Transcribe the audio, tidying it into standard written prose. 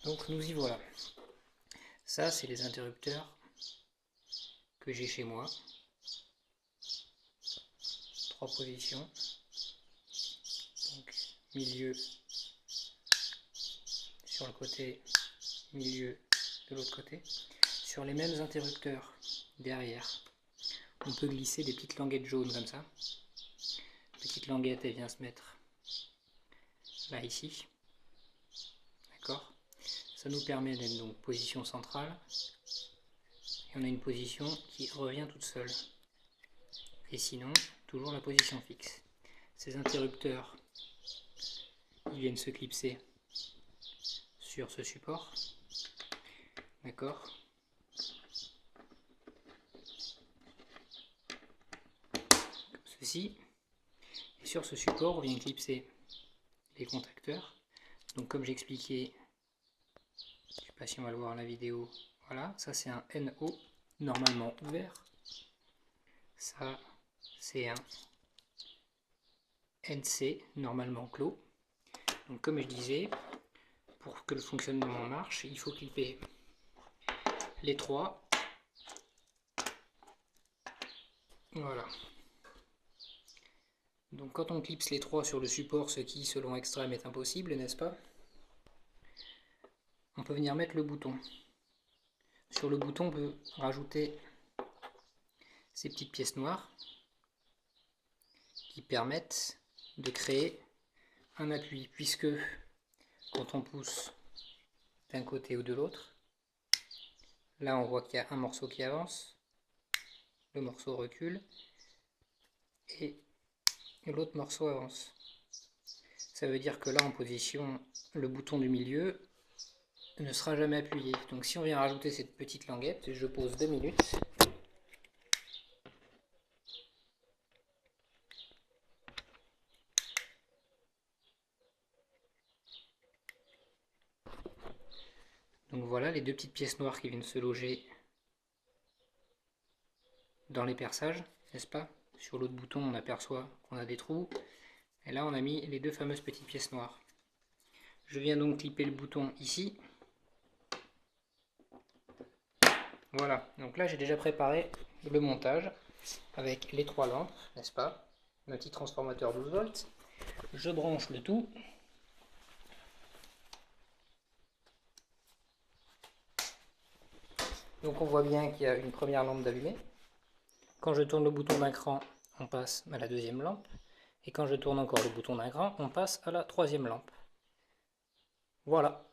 Donc nous y voilà. Ça, c'est les interrupteurs que j'ai chez moi. 3 positions. Donc milieu sur le côté, milieu de l'autre côté. Sur les mêmes interrupteurs derrière, on peut glisser des petites languettes jaunes comme ça. Petite languette, elle vient se mettre là, ici. D'accord? Ça nous permet d'être donc position centrale. Et on a une position qui revient toute seule. Et sinon, toujours la position fixe. Ces interrupteurs, ils viennent se clipser sur ce support. D'accord? Comme ceci. Et sur ce support, on vient clipser les contacteurs. Donc comme j'expliquais, je ne sais pas si on va le voir dans la vidéo, voilà, ça c'est un NO normalement ouvert. Ça c'est un NC normalement clos. Donc comme je disais, pour que le fonctionnement marche, il faut clipper les trois. Voilà. Donc quand on clipse les trois sur le support, ce qui selon Extreme est impossible, n'est-ce pas? On peut venir mettre le bouton. Sur le bouton, on peut rajouter ces petites pièces noires qui permettent de créer un appui, puisque quand on pousse d'un côté ou de l'autre, là on voit qu'il y a un morceau qui avance, le morceau recule et l'autre morceau avance. Ça veut dire que là en position, le bouton du milieu ne sera jamais appuyé. Donc si on vient rajouter cette petite languette, je pose 2 minutes. Donc voilà les deux petites pièces noires qui viennent se loger dans les perçages, n'est-ce pas? Sur l'autre bouton, on aperçoit qu'on a des trous. Et là, on a mis les deux fameuses petites pièces noires. Je viens donc clipper le bouton ici. Voilà, donc là j'ai déjà préparé le montage avec les 3 lampes, n'est-ce pas? Un petit transformateur 12 volts. Je branche le tout. Donc on voit bien qu'il y a une première lampe d'allumée. Quand je tourne le bouton d'un cran, on passe à la deuxième lampe. Et quand je tourne encore le bouton d'un cran, on passe à la troisième lampe. Voilà.